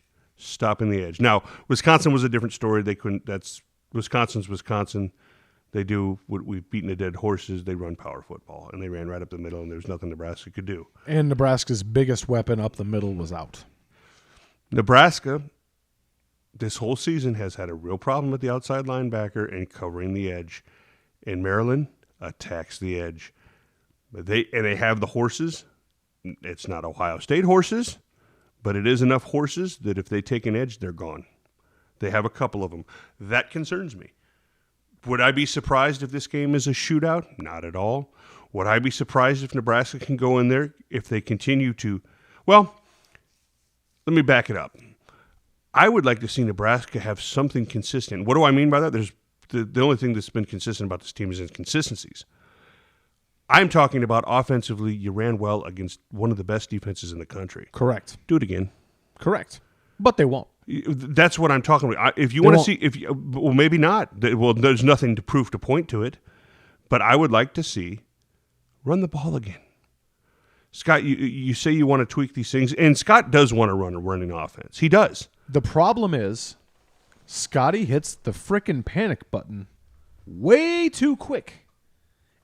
Now, Wisconsin was a different story. They couldn't. That's Wisconsin's Wisconsin. They do what we've beaten the dead horses. They run power football, and they ran right up the middle, and there's nothing Nebraska could do. And Nebraska's biggest weapon up the middle was out. Nebraska, this whole season, has had a real problem with the outside linebacker and covering the edge. And Maryland attacks the edge. They have the horses. It's not Ohio State horses, but it is enough horses that if they take an edge, they're gone. They have a couple of them. That concerns me. Would I be surprised if this game is a shootout? Not at all. Would I be surprised if Nebraska can go in there if they continue to? Well, let me back it up. I would like to see Nebraska have something consistent. What do I mean by that? There's the only thing that's been consistent about this team is inconsistencies. I'm talking about offensively. You ran well against one of the best defenses in the country. Correct. Do it again. Correct. But they won't. That's what I'm talking about. If you want to see, well, maybe not. Well, there's nothing to prove to point to it. But I would like to see run the ball again. Scott, you say you want to tweak these things, and Scott does want to run a running offense. He does. The problem is Scotty hits the frickin' panic button way too quick.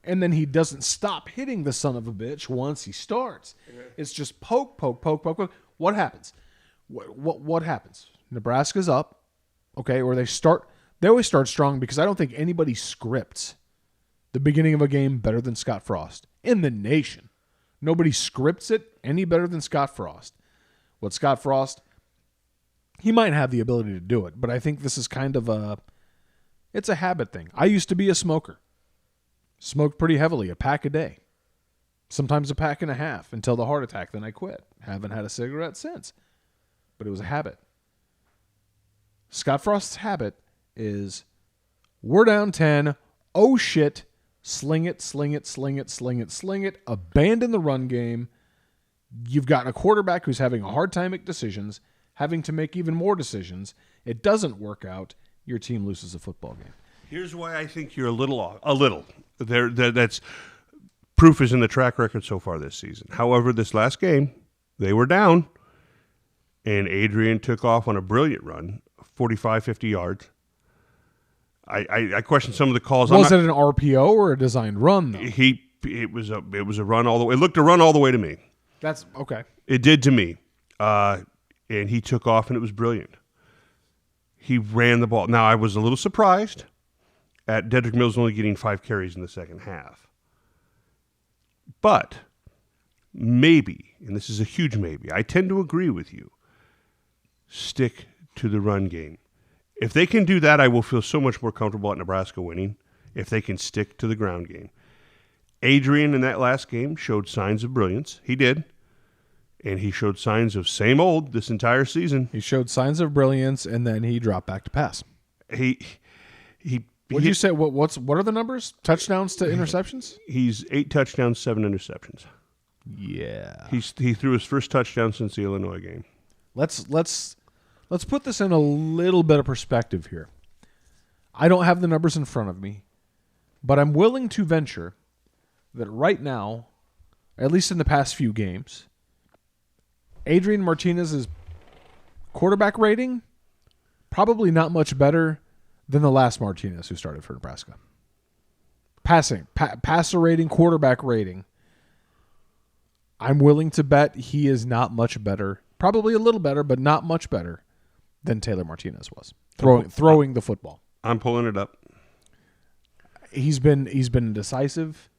And then he doesn't stop hitting the son of a bitch once he starts. Yeah. It's just poke. What happens? What happens? Nebraska's up, okay, or they always start strong because I don't think anybody scripts the beginning of a game better than Scott Frost in the nation. Nobody scripts it any better than Scott Frost. What Scott Frost, he might have the ability to do it, but I think this is kind of it's a habit thing. I used to be a smoker. Smoked pretty heavily, a pack a day. Sometimes a pack and a half until the heart attack, then I quit. Haven't had a cigarette since. But it was a habit. Scott Frost's habit is we're down 10, oh shit, sling it, abandon the run game. You've got a quarterback who's having a hard time making decisions, having to make even more decisions. It doesn't work out. Your team loses a football game. Here's why I think you're a little off. A little. That's proof is in the track record so far this season. However, this last game, they were down, and Adrian took off on a brilliant run, 45, 50 yards. I question some of the calls. Was it an RPO or a designed run, though? It was a run all the way. It looked a run all the way to me. That's okay. It did to me. And he took off, and it was brilliant. He ran the ball. Now, I was a little surprised at Dedrick Mills only getting 5 carries in the second half. But maybe, and this is a huge maybe, I tend to agree with you, stick to the run game. If they can do that, I will feel so much more comfortable at Nebraska winning if they can stick to the ground game. Adrian in that last game showed signs of brilliance. He did. And he showed signs of same old this entire season. He showed signs of brilliance, and then he dropped back to pass. What did you say? What are the numbers? Touchdowns to interceptions? He's 8 touchdowns, 7 interceptions. Yeah. He threw his first touchdown since the Illinois game. Let's put this in a little bit of perspective here. I don't have the numbers in front of me, but I'm willing to venture that right now, at least in the past few games, Adrian Martinez's quarterback rating probably not much better than the last Martinez who started for Nebraska. Passer rating, quarterback rating. I'm willing to bet he is not much better, probably a little better, but not much better than Taylor Martinez was throwing the football. I'm pulling it up. He's been indecisive.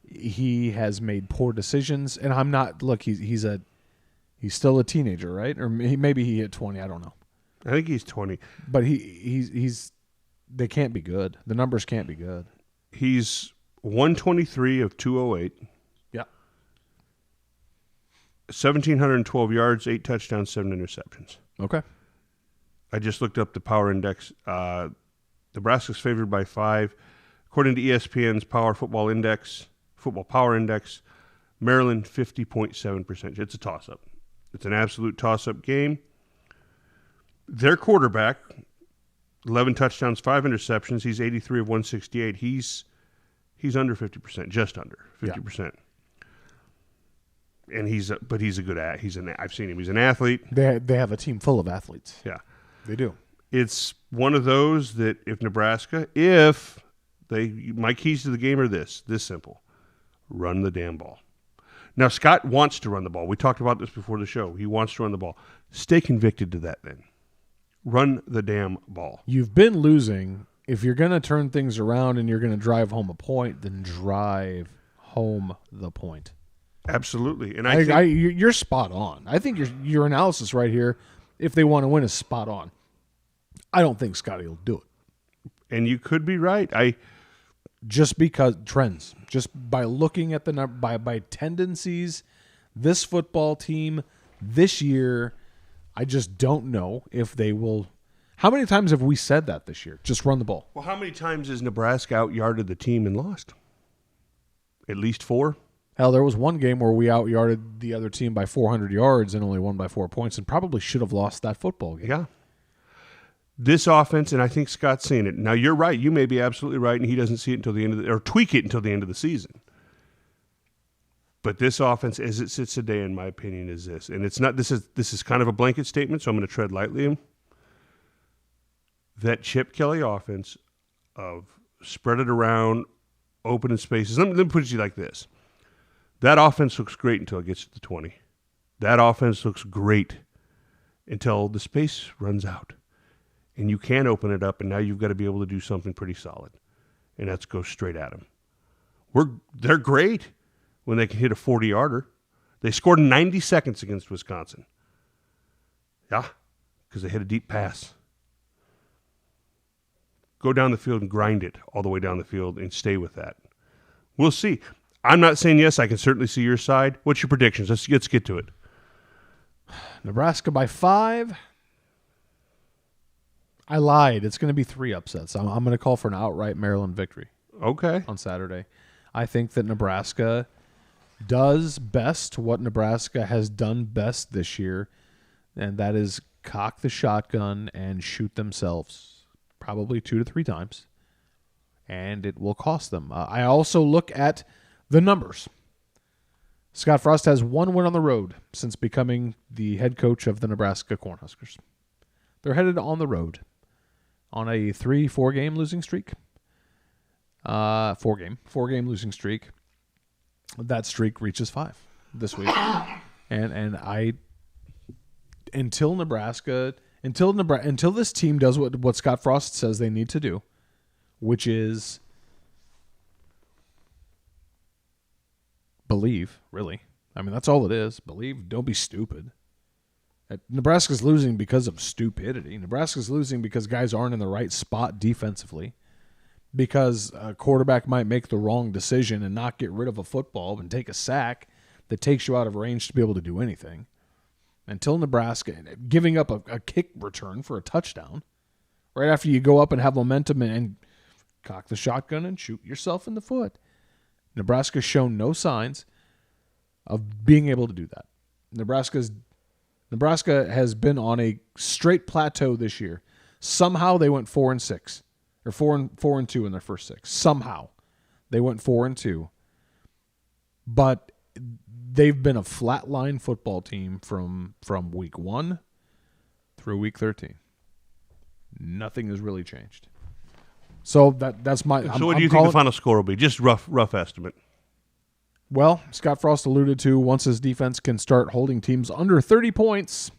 He has made poor decisions, and I'm not. Look, he's still a teenager, right? Or maybe he hit 20. I don't know. I think he's 20. But he's they can't be good. The numbers can't be good. He's 123 of 208. Yeah. 1,712 yards, 8 touchdowns, 7 interceptions. Okay. I just looked up the power index. Nebraska's favored by 5. According to ESPN's Football Power Index, Maryland 50.7%. It's a toss-up. It's an absolute toss-up game. Their quarterback, 11 touchdowns, 5 interceptions. He's 83 of 168. He's under 50%, just under 50%. Yeah. And he's a good I've seen him. He's an athlete. They have a team full of athletes. Yeah, they do. It's one of those that if Nebraska, my keys to the game are this simple: run the damn ball. Now Scott wants to run the ball. We talked about this before the show. He wants to run the ball. Stay convicted to that. Then run the damn ball. You've been losing. If you're going to turn things around and you're going to drive home a point, then drive home the point. Absolutely, and you're spot on. I think your analysis right here, if they want to win, is spot on. I don't think Scotty will do it, and you could be right. Just because trends, just by looking at the by tendencies, this football team this year, I just don't know if they will. How many times have we said that this year? Just run the ball. Well, how many times has Nebraska out-yarded the team and lost? At least 4. Hell, there was one game where we out-yarded the other team by 400 yards and only won by 4 points and probably should have lost that football game. Yeah. This offense, and I think Scott's seeing it. Now, you're right. You may be absolutely right, and he doesn't see it until the end of or tweak it until the end of the season. But this offense, as it sits today, in my opinion, is this. And it's not, this is kind of a blanket statement, so I'm going to tread lightly. That Chip Kelly offense of spread it around, open in spaces. Let me put it to you like this. That offense looks great until it gets to the 20. That offense looks great until the space runs out. And you can open it up, and now you've got to be able to do something pretty solid. And that's go straight at them. They're great when they can hit a 40-yarder. They scored in 90 seconds against Wisconsin. Yeah, because they hit a deep pass. Go down the field and grind it all the way down the field and stay with that. We'll see. I'm not saying yes. I can certainly see your side. What's your predictions? Let's get to it. Nebraska by 5. I lied. It's going to be 3 upsets. I'm going to call for an outright Maryland victory. Okay. On Saturday. I think that Nebraska does best what Nebraska has done best this year, and that is cock the shotgun and shoot themselves probably 2 to 3 times, and it will cost them. I also look at the numbers. Scott Frost has 1 win on the road since becoming the head coach of the Nebraska Cornhuskers. They're headed on the road on a 3-4 game losing streak. 4-game losing streak. That streak reaches 5 this week. And I until this team does what Scott Frost says they need to do, which is believe, really. I mean, that's all it is. Believe, don't be stupid. Nebraska's losing because of stupidity. Nebraska's losing because guys aren't in the right spot defensively, because a quarterback might make the wrong decision and not get rid of a football and take a sack that takes you out of range to be able to do anything. Until Nebraska, giving up a kick return for a touchdown, right after you go up and have momentum and cock the shotgun and shoot yourself in the foot. Nebraska's shown no signs of being able to do that. Nebraska has been on a straight plateau this year. Somehow they went 4-6, or 4-2 in their first 6. Somehow they went 4-2, but they've been a flatline football team from week 1 through week 13. Nothing has really changed. So that's my. So what do you think the final score will be? Just rough estimate. Well, Scott Frost alluded to once his defense can start holding teams under 30 points,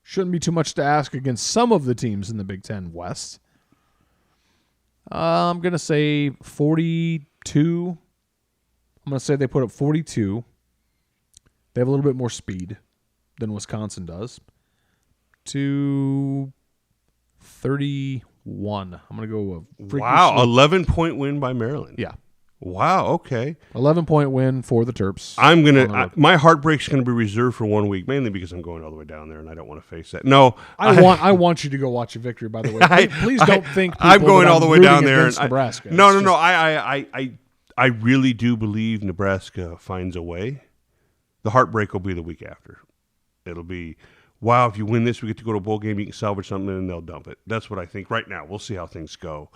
shouldn't be too much to ask against some of the teams in the Big Ten West. I'm going to say 42. I'm going to say they put up 42. They have a little bit more speed than Wisconsin does. To 31. I'm going to go a freaky Wow, slow. 11-point win by Maryland. Yeah. Wow, okay. 11-point win for the Terps. My heartbreak's going to be reserved for 1 week, mainly because I'm going all the way down there and I don't want to face that. No. I want you to go watch a victory, by the way. Please don't think I'm going all the way down there. And Nebraska. No. I really do believe Nebraska finds a way. The heartbreak will be the week after. It'll be, wow, if you win this, we get to go to a bowl game, you can salvage something, and they'll dump it. That's what I think right now. We'll see how things go.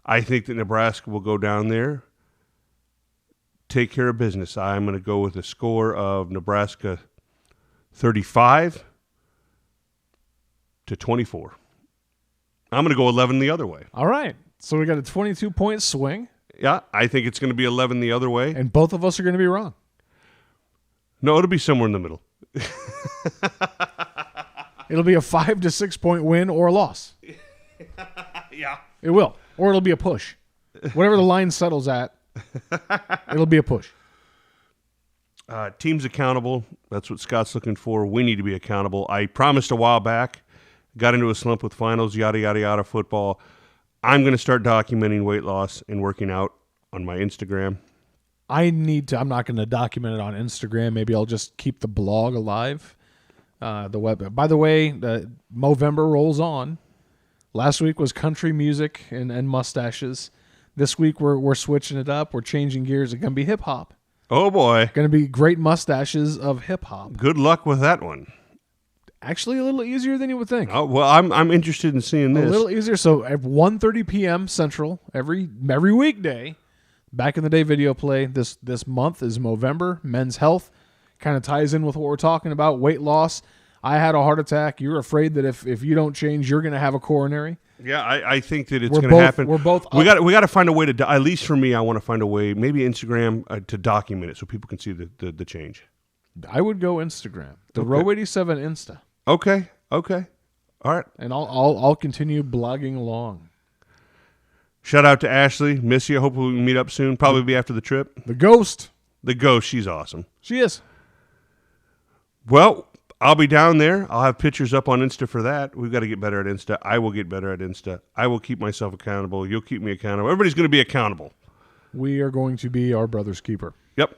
I think that Nebraska will go down there, take care of business. I'm going to go with a score of Nebraska 35-24. I'm going to go 11 the other way. All right. So we got a 22-point swing. Yeah, I think it's going to be 11 the other way. And both of us are going to be wrong. No, it'll be somewhere in the middle. It'll be a 5 to 6 point win or a loss. Yeah. It will. Or it'll be a push. Whatever the line settles at, it'll be a push. Teams accountable. That's what Scott's looking for. We need to be accountable. I promised a while back, got into a slump with finals, yada, yada, yada, football. I'm going to start documenting weight loss and working out on my Instagram. I'm not going to document it on Instagram. Maybe I'll just keep the blog alive. The web. By the way, Movember rolls on. Last week was country music and mustaches. This week we're switching it up. We're changing gears. It's going to be hip hop. Oh, boy. Going to be great mustaches of hip hop. Good luck with that one. Actually, a little easier than you would think. Oh, well, I'm interested in seeing this. A little easier. So at 1:30 p.m. Central every weekday. Back in the day video play. This month is Movember. Men's health. Kind of ties in with what we're talking about. Weight loss. I had a heart attack. You're afraid that if you don't change, you're going to have a coronary. Yeah, I think that it's going to happen. We're both. We got to find a way to. At least for me, I want to find a way. Maybe Instagram to document it so people can see the change. I would go Instagram. The Row 87 Insta. Okay. All right. And I'll continue blogging along. Shout out to Ashley. Miss you. Hopefully we can meet up soon. Probably be after the trip. The ghost. The ghost. She's awesome. She is. Well, I'll be down there. I'll have pictures up on Insta for that. We've got to get better at Insta. I will get better at Insta. I will keep myself accountable. You'll keep me accountable. Everybody's going to be accountable. We are going to be our brother's keeper. Yep.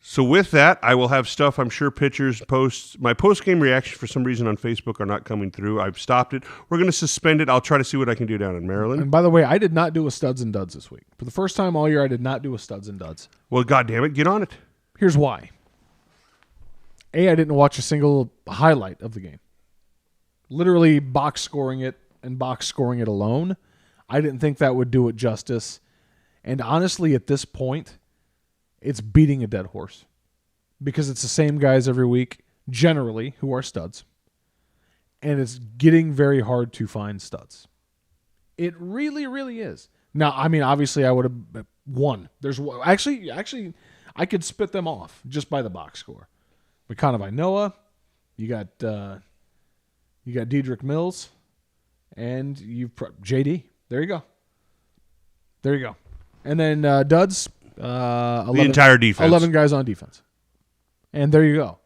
So with that, I will have stuff, I'm sure, pictures, posts. My post-game reactions for some reason on Facebook are not coming through. I've stopped it. We're going to suspend it. I'll try to see what I can do down in Maryland. And by the way, I did not do a studs and duds this week. For the first time all year, I did not do a studs and duds. Well, goddammit, get on it. Here's why. I didn't watch a single highlight of the game. Literally box scoring it alone. I didn't think that would do it justice. And honestly, at this point, it's beating a dead horse. Because it's the same guys every week, generally, who are studs. And it's getting very hard to find studs. It really, really is. Now, I mean, obviously, I would have won. There's actually, I could spit them off just by the box score. McConaughey Noah, you got Dedrick Mills, and JD. There you go. And then duds, 11, the entire defense. 11 guys on defense. And there you go.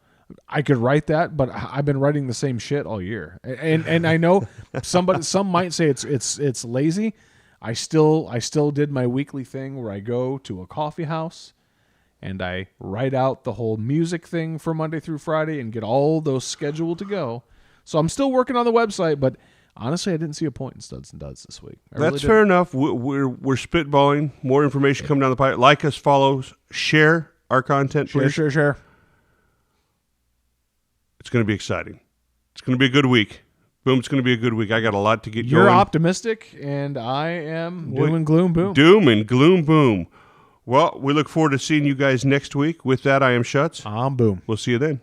I could write that, but I've been writing the same shit all year. And I know some might say it's lazy. I still did my weekly thing where I go to a coffee house and I write out the whole music thing for Monday through Friday and get all those scheduled to go. So I'm still working on the website, but honestly, I didn't see a point in studs and duds this week. That's fair enough. We're spitballing. More information coming down the pipe. Like us, follow, share our content, please. Share. It's going to be exciting. It's going to be a good week. Boom, it's going to be a good week. I got a lot to get going. You're optimistic, and I am doom and gloom boom. Doom and gloom boom. Well, we look forward to seeing you guys next week. With that, I am Schutz. I'm Boom. We'll see you then.